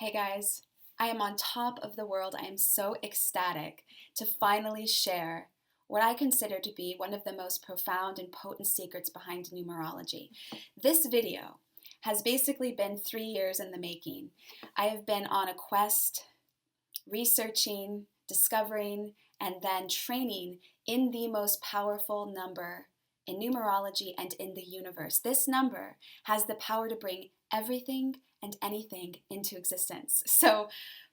Hey guys, I am on top of the world. I am so ecstatic to finally share what I consider to be one of the most profound and potent secrets behind numerology. This video has basically been 3 years in the making. I have been on a quest, researching, discovering, and then training in the most powerful number in numerology and in the universe. This number has the power to bring everything and anything into existence. So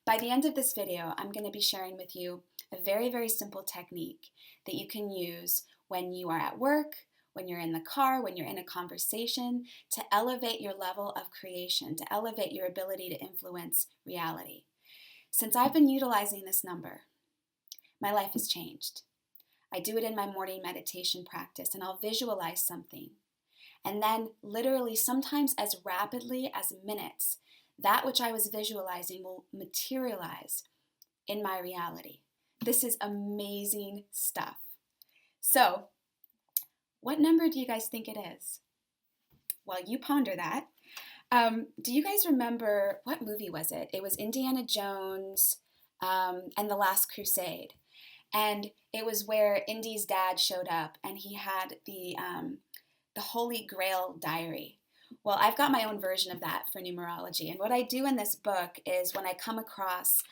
by the end of this video, I'm going to be sharing with you a very, very simple technique that you can use when you are at work, when you're in the car, when you're in a conversation, to elevate your level of creation, to elevate your ability to influence reality. Since I've been utilizing this number, my life has changed. I do it in my morning meditation practice, and I'll visualize something. And then literally sometimes as rapidly as minutes, that which I was visualizing will materialize in my reality. This is amazing stuff. So, what number do you guys think it is? While you ponder that, do you guys remember, what movie was it? It was Indiana Jones and the Last Crusade. And it was where Indy's dad showed up and he had the Holy Grail diary. Well, I've got my own version of that for numerology. And what I do in this book is when I come across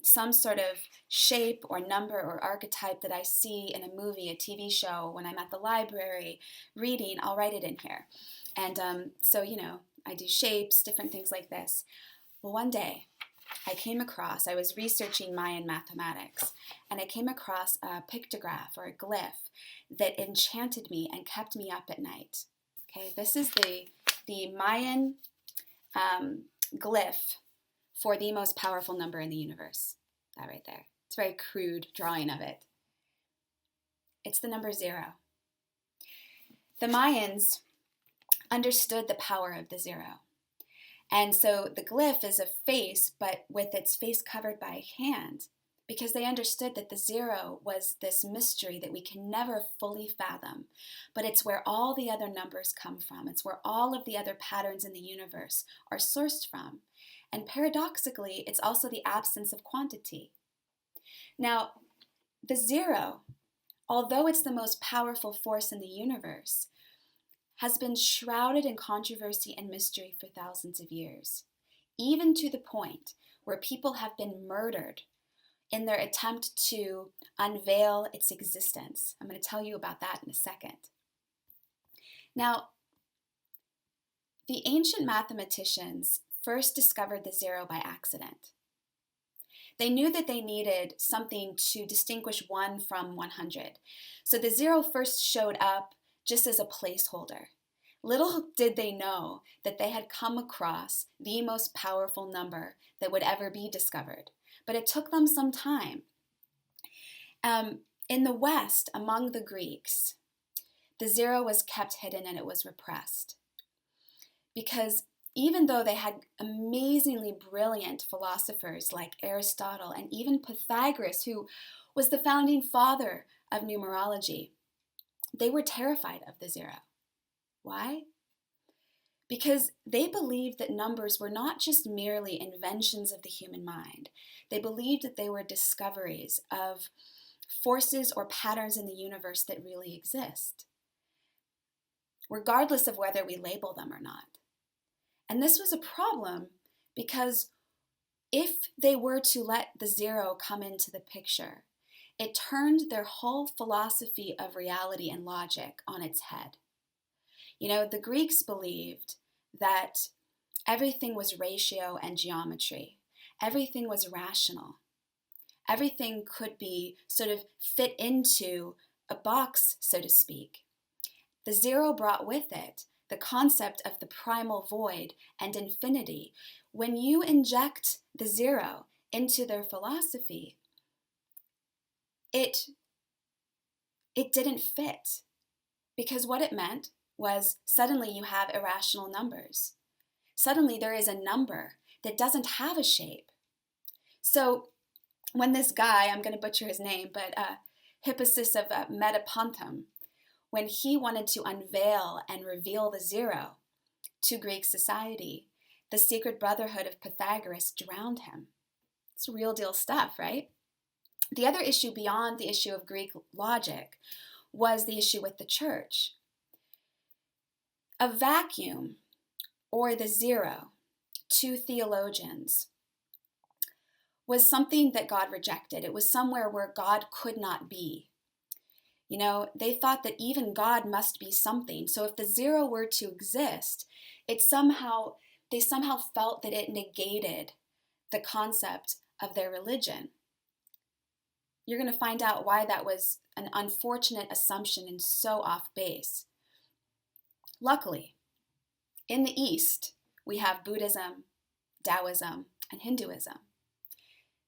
some sort of shape or number or archetype that I see in a movie, a TV show, when I'm at the library reading, I'll write it in here. And so, I do shapes, different things like this. Well, one day I was researching Mayan mathematics, and I came across a pictograph or a glyph that enchanted me and kept me up at night. Okay, this is the Mayan glyph for the most powerful number in the universe. That right there. It's a very crude drawing of it. It's the number 0. The Mayans understood the power of the 0. And so the glyph is a face, but with its face covered by a hand, because they understood that the 0 was this mystery that we can never fully fathom, but it's where all the other numbers come from. It's where all of the other patterns in the universe are sourced from. And paradoxically, it's also the absence of quantity. Now, the 0, although it's the most powerful force in the universe, has been shrouded in controversy and mystery for thousands of years, even to the point where people have been murdered in their attempt to unveil its existence. I'm going to tell you about that in a second. Now, the ancient mathematicians first discovered the 0 by accident. They knew that they needed something to distinguish 1 from 100. So the 0 first showed up just as a placeholder. Little did they know that they had come across the most powerful number that would ever be discovered. But it took them some time. In the West, among the Greeks, the 0 was kept hidden and it was repressed. Because even though they had amazingly brilliant philosophers like Aristotle and even Pythagoras, who was the founding father of numerology, they were terrified of the 0. Why? Because they believed that numbers were not just merely inventions of the human mind. They believed that they were discoveries of forces or patterns in the universe that really exist, regardless of whether we label them or not. And this was a problem because if they were to let the 0 come into the picture, it turned their whole philosophy of reality and logic on its head. The Greeks believed that everything was ratio and geometry. Everything was rational. Everything could be sort of fit into a box, so to speak. The 0 brought with it the concept of the primal void and infinity. When you inject the 0 into their philosophy, it didn't fit, because what it meant was suddenly you have irrational numbers. Suddenly there is a number that doesn't have a shape. So when this guy, I'm going to butcher his name, but Hippasus of Metapontum, when he wanted to unveil and reveal the 0 to Greek society, The secret brotherhood of Pythagoras drowned him. It's real deal stuff, right? The other issue beyond the issue of Greek logic was the issue with the church. A vacuum, or the zero, to theologians, was something that God rejected. It was somewhere where God could not be. You know, they thought that even God must be something. So if the zero were to exist, they somehow felt that it negated the concept of their religion. You're going to find out why that was an unfortunate assumption and so off base. Luckily, in the East, we have Buddhism, Taoism, and Hinduism.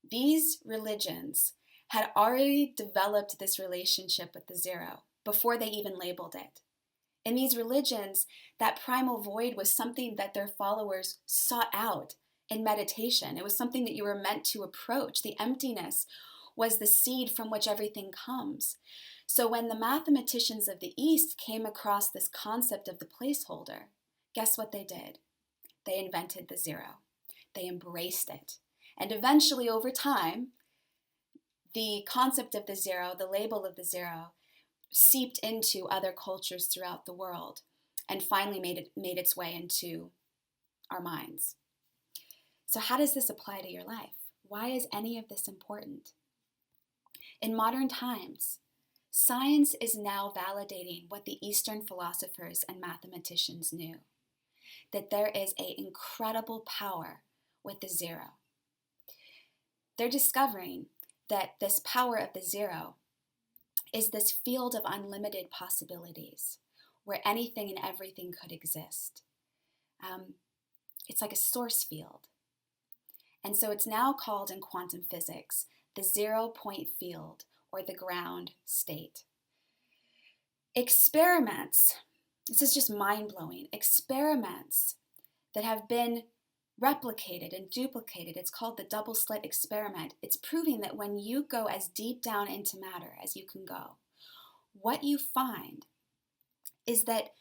These religions had already developed this relationship with the zero before they even labeled it. In these religions, that primal void was something that their followers sought out in meditation. It was something that you were meant to approach. The emptiness was the seed from which everything comes. So when the mathematicians of the East came across this concept of the placeholder, guess what they did? They invented the zero. They embraced it. And eventually, over time, the concept of the zero, the label of the zero, seeped into other cultures throughout the world and finally made its way into our minds. So how does this apply to your life? Why is any of this important? In modern times, science is now validating what the Eastern philosophers and mathematicians knew, that there is an incredible power with the zero. They're discovering that this power of the zero is this field of unlimited possibilities where anything and everything could exist. It's like a source field. And so it's now called in quantum physics the 0-point field, or the ground state. Experiments, this is just mind-blowing, experiments that have been replicated and duplicated, it's called the double slit experiment. It's proving that when you go as deep down into matter as you can go, what you find is that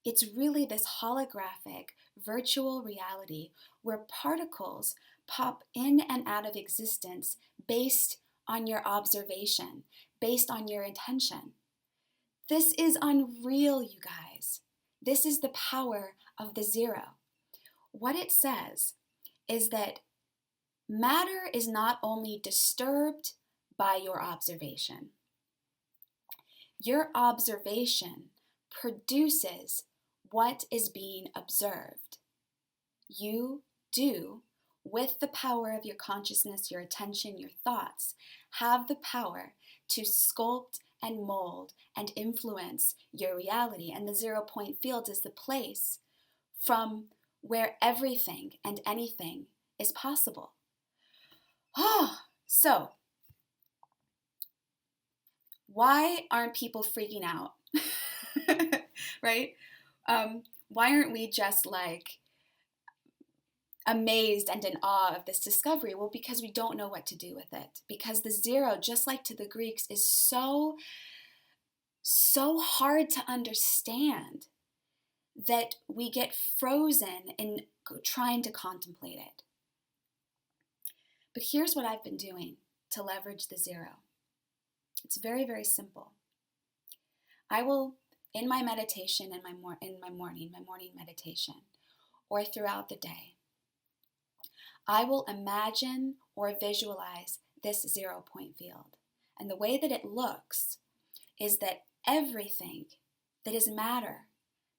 it's really this holographic virtual reality where particles pop in and out of existence based on your observation, based on your intention. This is unreal, you guys. This is the power of the zero. What it says is that matter is not only disturbed by your observation. Your observation produces what is being observed. You do, with the power of your consciousness, your attention, your thoughts, have the power to sculpt and mold and influence your reality. And the 0-point field is the place from where everything and anything is possible. So, why aren't people freaking out? Right? Why aren't we just like amazed and in awe of this discovery? Well, because we don't know what to do with it. Because the zero, just like to the Greeks, is so hard to understand that we get frozen in trying to contemplate it. But here's what I've been doing to leverage the zero. It's very, very simple. I will, in my meditation, in my morning meditation, or throughout the day, I will imagine or visualize this 0-point field. And the way that it looks is that everything that is matter,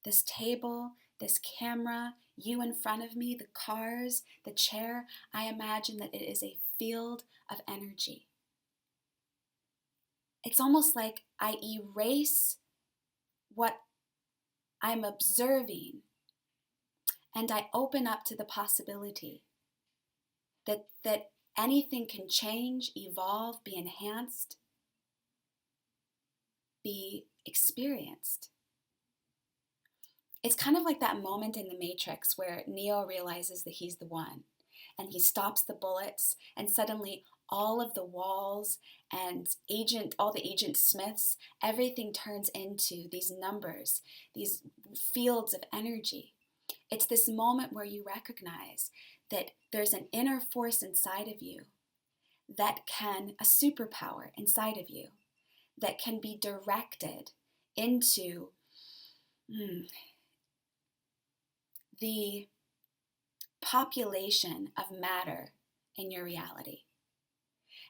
this table, this camera, you in front of me, the cars, the chair, I imagine that it is a field of energy. It's almost like I erase what I'm observing and I open up to the possibility that anything can change, evolve, be enhanced, be experienced. It's kind of like that moment in the Matrix where Neo realizes that he's the one, and he stops the bullets, and suddenly all of the walls and all the Agent Smiths, everything turns into these numbers, these fields of energy. It's this moment where you recognize that there's an inner force inside of you that can, a superpower inside of you, that can be directed into the population of matter in your reality.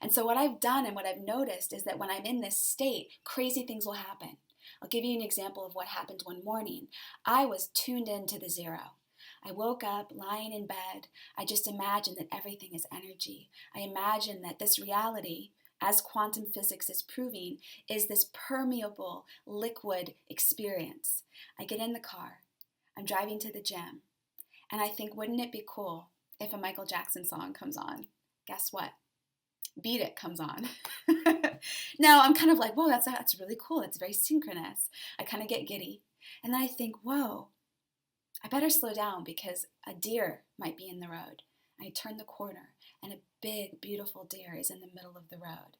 And so what I've done and what I've noticed is that when I'm in this state, crazy things will happen. I'll give you an example of what happened one morning. I was tuned into the zero. I woke up lying in bed. I just imagined that everything is energy. I imagined that this reality, as quantum physics is proving, is this permeable liquid experience. I get in the car. I'm driving to the gym. And I think, wouldn't it be cool if a Michael Jackson song comes on? Guess what? Beat It comes on. Now I'm kind of like, whoa, that's really cool. It's very synchronous. I kind of get giddy. And then I think, whoa, I better slow down because a deer might be in the road. I turn the corner and a big, beautiful deer is in the middle of the road.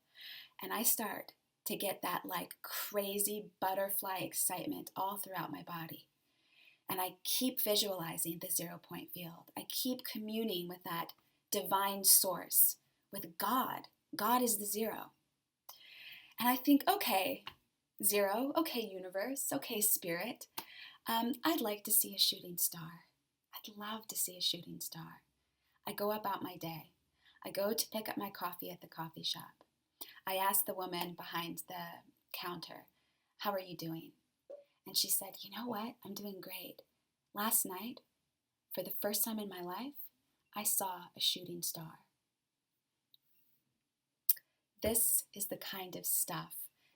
And I start to get that like crazy butterfly excitement all throughout my body. And I keep visualizing the 0 point field. I keep communing with that divine source, with God. God is the zero. And I think, okay, zero, okay, universe, okay, spirit, I'd like to see a shooting star. I'd love to see a shooting star. I go about my day. I go to pick up my coffee at the coffee shop. I ask the woman behind the counter, how are you doing? And she said, you know what? I'm doing great. Last night, for the first time in my life, I saw a shooting star. This is the kind of stuff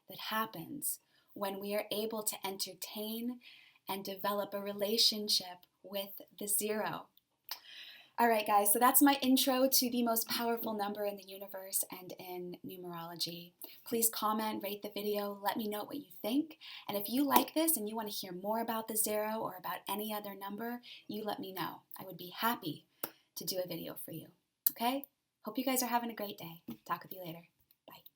that happens when we are able to entertain and develop a relationship with the zero. All right, guys, so that's my intro to the most powerful number in the universe and in numerology. Please comment, rate the video, let me know what you think. And if you like this and you want to hear more about the zero or about any other number, you let me know. I would be happy to do a video for you. Okay? Hope you guys are having a great day. Talk with you later. Bye.